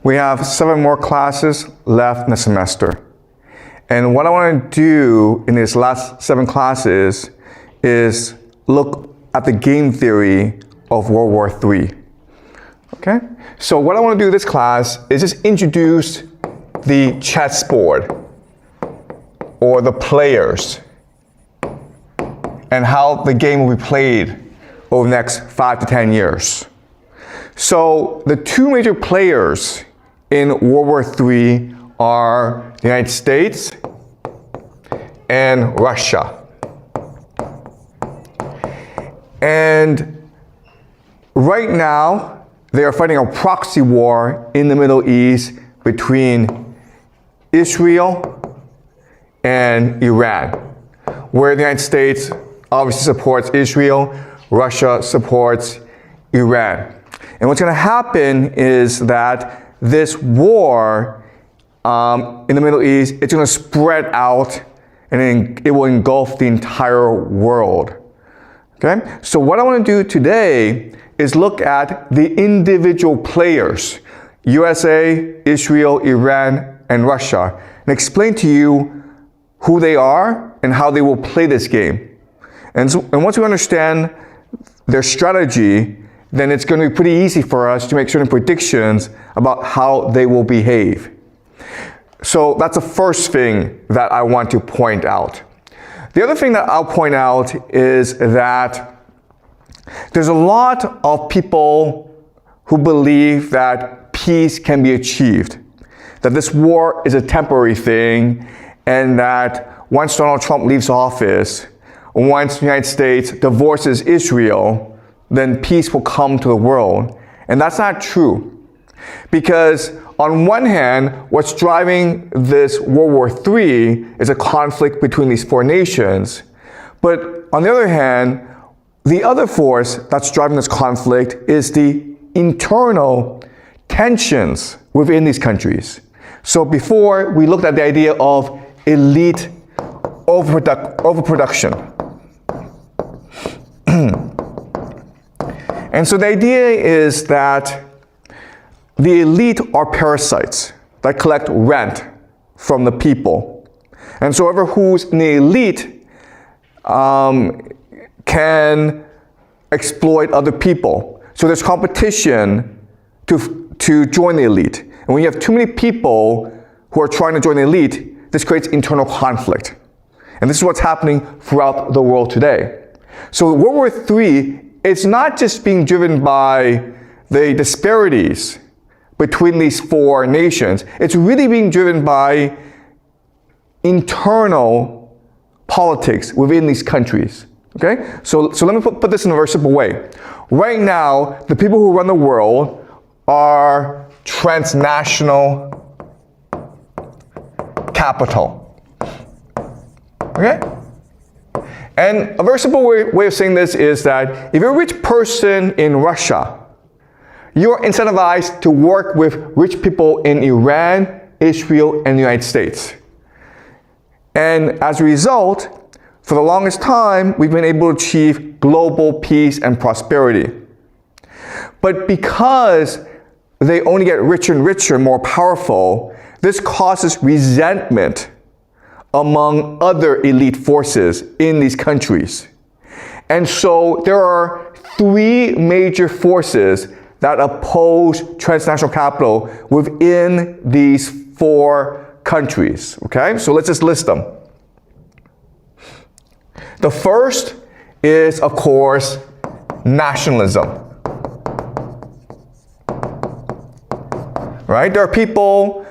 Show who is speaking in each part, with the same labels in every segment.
Speaker 1: We have 7 more classes left in the semester. And what I want to do in these last 7 classes is look at the game theory of World War III. Okay? So what I want to do in this class is just introduce the chessboard or the players and how the game will be played over the next 5 to 10 years. So the 2 major players in World War III are the United States and Russia. And right now, they are fighting a proxy war in the Middle East between Israel and Iran, where the United States obviously supports Israel, Russia supports Iran. And what's going to happen is that this war in the Middle East, it's going to spread out and it will engulf the entire world. Okay? So what I want to do today is look at the individual players, USA, Israel, Iran, and Russia, and explain to you who they are and how they will play this game. And once we understand their strategy, then it's going to be pretty easy for us to make certain predictions about how they will behave. So that's the first thing that I want to point out. The other thing that I'll point out is that there's a lot of people who believe that peace can be achieved, that this war is a temporary thing, and that once Donald Trump leaves office, once the United States divorces Israel, then peace will come to the world. And that's not true. Because on one hand, what's driving this World War III is a conflict between these 4 nations. But on the other hand, the other force that's driving this conflict is the internal tensions within these countries. So before, we looked at the idea of elite overproduction. And so the idea is that the elite are parasites that collect rent from the people. And so whoever who's in the elite can exploit other people. So there's competition to join the elite. And when you have too many people who are trying to join the elite, this creates internal conflict. And this is what's happening throughout the world today. So World War III, it's not just being driven by the disparities between these 4 nations. It's really being driven by internal politics within these countries. Okay? So let me put this in a very simple way. Right now, the people who run the world are transnational capital. Okay? And a very simple way of saying this is that if you're a rich person in Russia, you're incentivized to work with rich people in Iran, Israel, and the United States. And as a result, for the longest time, we've been able to achieve global peace and prosperity. But because they only get richer and richer, more powerful, this causes resentment among other elite forces in these countries. And so there are 3 major forces that oppose transnational capital within these 4 countries. Okay? So let's just list them. The first is, of course, nationalism. Right? There are people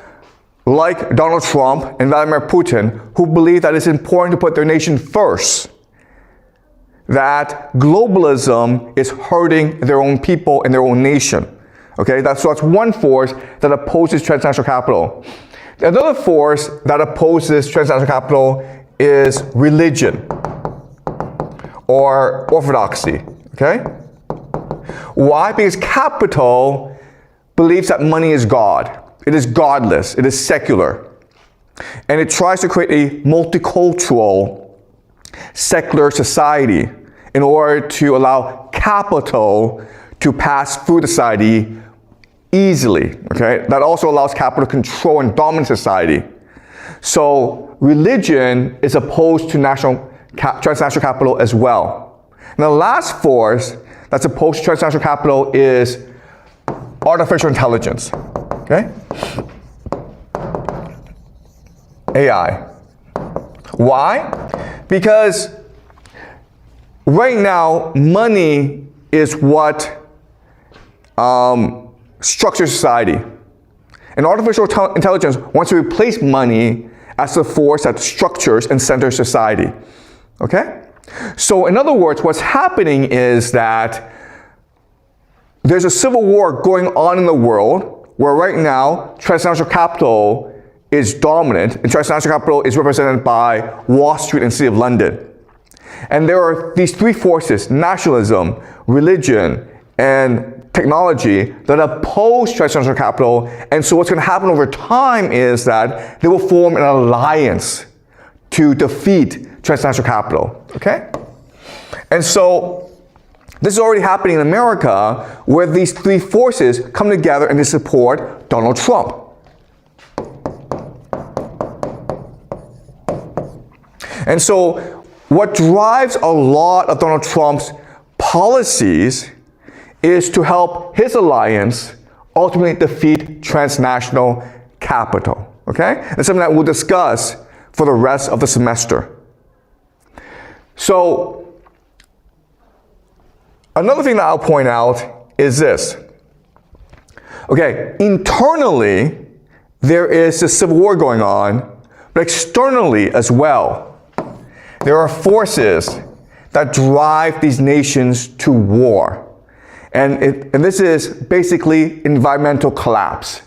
Speaker 1: like Donald Trump and Vladimir Putin who believe that it's important to put their nation first, that globalism is hurting their own people and their own nation. Okay, that's one force that opposes transnational capital. Another force that opposes transnational capital is religion or orthodoxy. Okay? Why? Because capital believes that money is God. It is godless. It is secular. And it tries to create a multicultural, secular society in order to allow capital to pass through society easily, okay? That also allows capital to control and dominate society. So religion is opposed to transnational capital as well. Now the last force that's opposed to transnational capital is artificial intelligence, okay? AI. Why? Because right now, money is what structures society. And artificial intelligence wants to replace money as the force that structures and centers society. Okay? So in other words, what's happening is that there's a civil war going on in the world where right now transnational capital is dominant, and transnational capital is represented by Wall Street and City of London. And there are these three forces, nationalism, religion, and technology, that oppose transnational capital. And so what's going to happen over time is that they will form an alliance to defeat transnational capital, okay? And so this is already happening in America, where these three forces come together and they support Donald Trump. And so what drives a lot of Donald Trump's policies is to help his alliance ultimately defeat transnational capital, okay? That's something that we'll discuss for the rest of the semester. So, another thing that I'll point out is this. Okay, internally, there is this civil war going on, but externally as well, there are forces that drive these nations to war. And this is basically environmental collapse.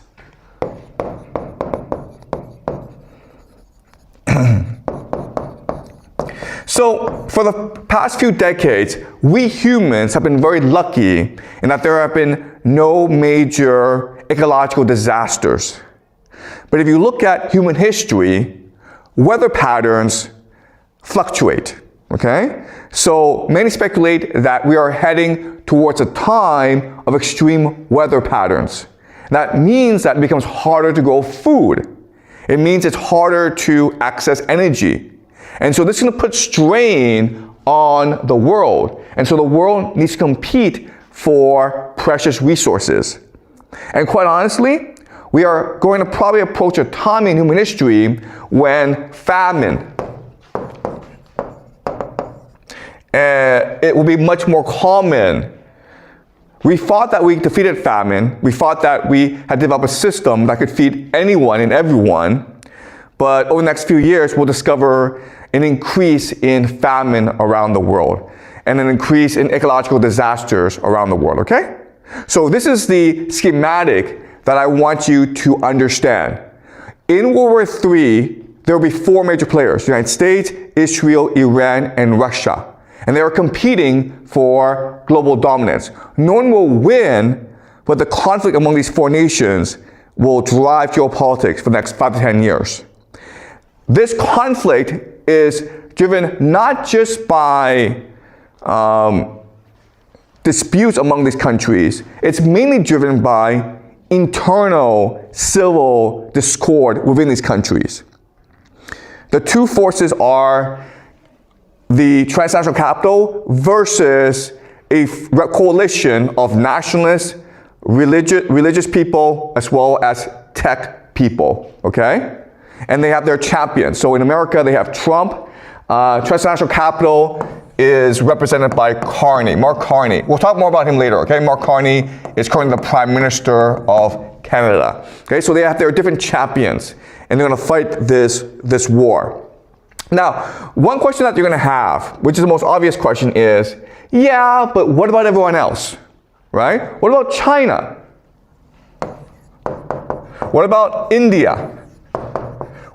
Speaker 1: So for the past few decades, we humans have been very lucky in that there have been no major ecological disasters. But if you look at human history, weather patterns fluctuate, okay? So many speculate that we are heading towards a time of extreme weather patterns. That means that it becomes harder to grow food. It means it's harder to access energy. And so this is going to put strain on the world. And so the world needs to compete for precious resources. And quite honestly, we are going to probably approach a time in human history when famine, it will be much more common. We thought that we defeated famine. We thought that we had developed a system that could feed anyone and everyone. But over the next few years, we'll discover an increase in famine around the world and an increase in ecological disasters around the world, okay? So this is the schematic that I want you to understand. In World War III, there will be four major players: the United States, Israel, Iran, and Russia. And they are competing for global dominance. No one will win, but the conflict among these four nations will drive geopolitics for the next 5 to 10 years. This conflict is driven not just by disputes among these countries, it's mainly driven by internal civil discord within these countries. The two forces are the transnational capital versus a coalition of nationalists, religious people, as well as tech people, okay? And they have their champions. So in America, they have Trump. Transnational capital is represented by Carney, Mark Carney. We'll talk more about him later, okay? Mark Carney is currently the Prime Minister of Canada. Okay, so they have their different champions, and they're gonna fight this war. Now, one question that you're going to have, which is the most obvious question, is, yeah, but what about everyone else, right? What about China? What about India?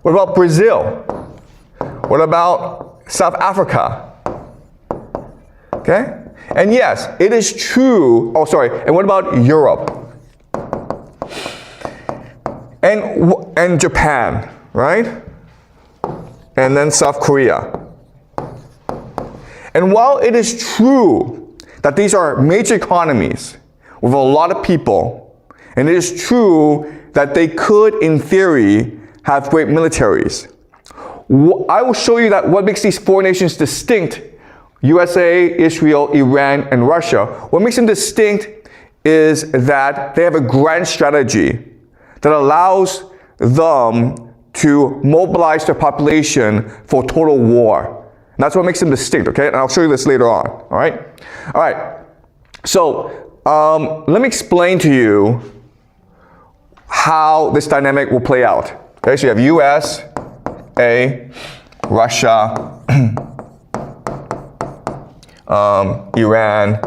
Speaker 1: What about Brazil? What about South Africa? Okay? And yes, it is true. Oh, sorry. And what about Europe? And Japan, right? And then South Korea. And while it is true that these are major economies with a lot of people And it is true that they could, in theory, have great militaries. I will show you that what makes these four nations distinct, USA, Israel, Iran, and Russia, what makes them distinct is that they have a grand strategy that allows them to mobilize their population for total war. And that's what makes them distinct, okay? And I'll show you this later on, all right? All right, so let me explain to you how this dynamic will play out. Okay, so you have US, Russia, Iran,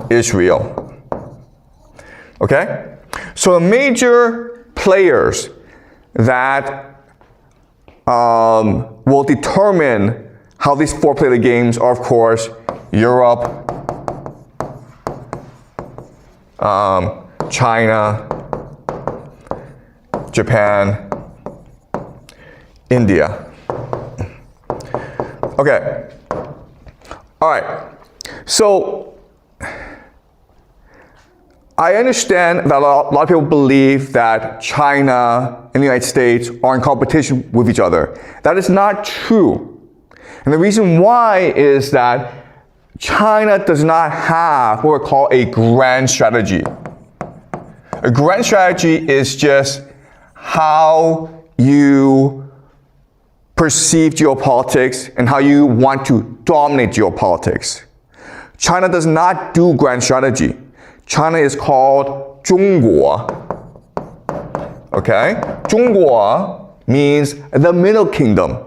Speaker 1: Israel. Okay? So the major players that will determine how these four play the games are, of course, Europe, China, Japan, India. Okay. All right. So I understand that a lot of people believe that China and the United States are in competition with each other. That is not true. And the reason why is that China does not have what we call a grand strategy. A grand strategy is just how you perceive geopolitics and how you want to dominate geopolitics. China does not do grand strategy. China is called 中国. Okay? 中国 means the Middle Kingdom.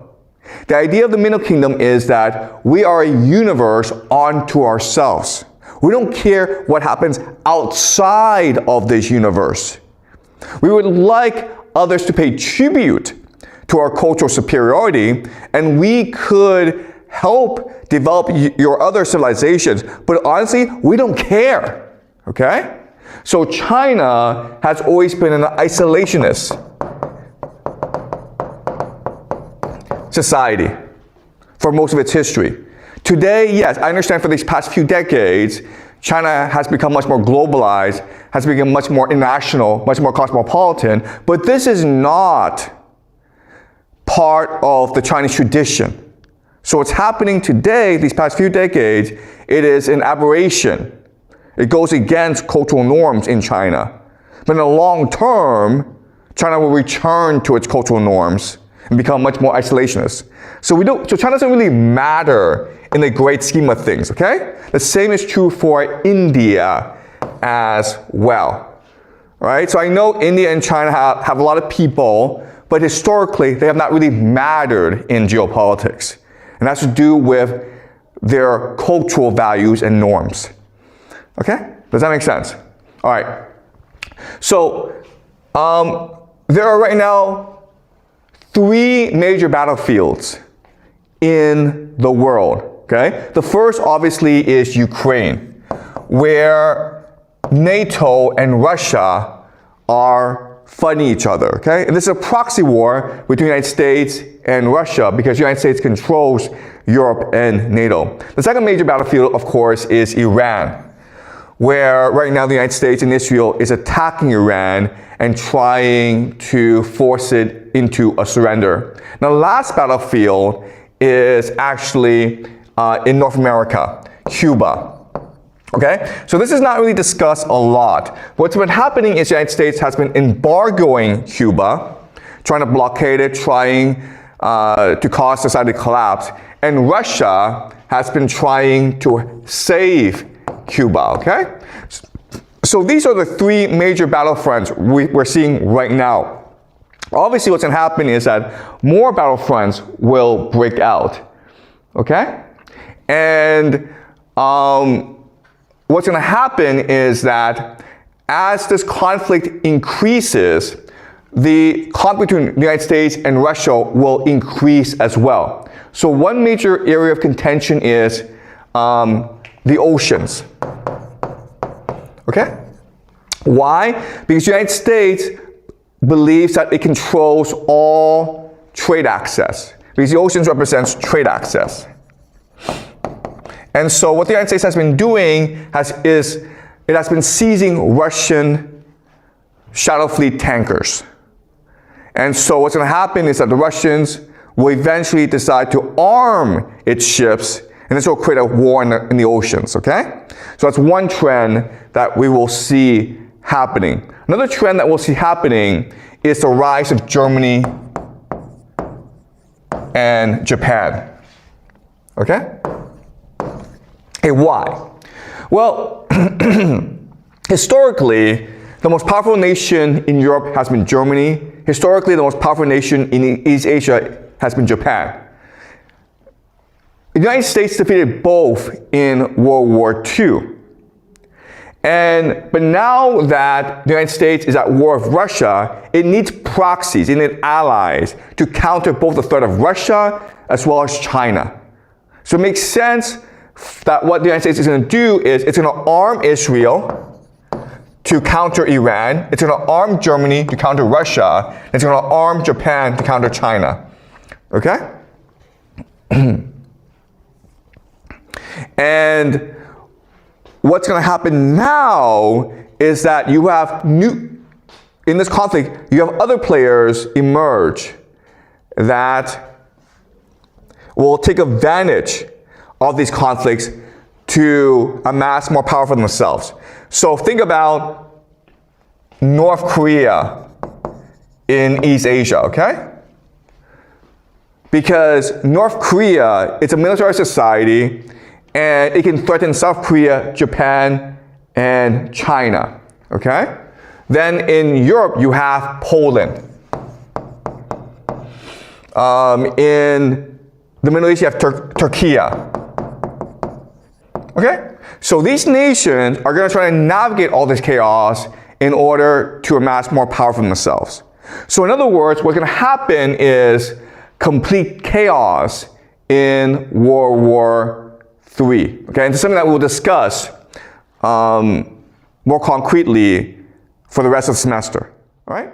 Speaker 1: The idea of the Middle Kingdom is that we are a universe unto ourselves. We don't care what happens outside of this universe. We would like others to pay tribute to our cultural superiority, and we could help develop your other civilizations, but honestly, we don't care. Okay? So China has always been an isolationist society for most of its history. Today, yes, I understand for these past few decades, China has become much more globalized, has become much more international, much more cosmopolitan, but this is not part of the Chinese tradition. So what's happening today, these past few decades, it is an aberration. It goes against cultural norms in China. But in the long term, China will return to its cultural norms and become much more isolationist. So China doesn't really matter in the great scheme of things, okay? The same is true for India as well. All right? So I know India and China have a lot of people, but historically, they have not really mattered in geopolitics. And that's to do with their cultural values and norms. Okay? Does that make sense? All right. So, there are right now 3 major battlefields in the world. Okay? The first, obviously, is Ukraine, where NATO and Russia are fighting each other. Okay? And this is a proxy war between the United States and Russia because the United States controls Europe and NATO. The second major battlefield, of course, is Iran, where right now the United States and Israel is attacking Iran and trying to force it into a surrender. Now, the last battlefield is actually in North America, Cuba. Okay? So this is not really discussed a lot. What's been happening is the United States has been embargoing Cuba, trying to blockade it, trying to cause society to collapse. And Russia has been trying to save Cuba, okay? So these are the 3 major battlefronts we're seeing right now. Obviously, what's going to happen is that more battlefronts will break out, okay? And what's going to happen is that as this conflict increases, the conflict between the United States and Russia will increase as well. So one major area of contention is the oceans. Okay? Why? Because the United States believes that it controls all trade access. Because the oceans represents trade access. And so what the United States has been doing is it has been seizing Russian shadow fleet tankers. And so what's going to happen is that the Russians will eventually decide to arm its ships, and this will create a war in the oceans, okay? So that's one trend that we will see happening. Another trend that we'll see happening is the rise of Germany and Japan, okay? Hey, why? Well, historically, the most powerful nation in Europe has been Germany. Historically, the most powerful nation in East Asia has been Japan. The United States defeated both in World War II. But now that the United States is at war with Russia, it needs proxies, it needs allies to counter both the threat of Russia as well as China. So it makes sense that what the United States is going to do is it's going to arm Israel to counter Iran, it's going to arm Germany to counter Russia, and it's going to arm Japan to counter China. Okay? And what's going to happen now is that you have in this conflict, you have other players emerge that will take advantage of these conflicts to amass more power for themselves. So think about North Korea in East Asia, okay? Because North Korea, it's a military society, and it can threaten South Korea, Japan, and China, okay? Then in Europe, you have Poland. In the Middle East, you have Turkey. Okay? So these nations are going to try to navigate all this chaos in order to amass more power for themselves. So in other words, what's going to happen is complete chaos in World War III. Okay? And it's something that we'll discuss more concretely for the rest of the semester. All right?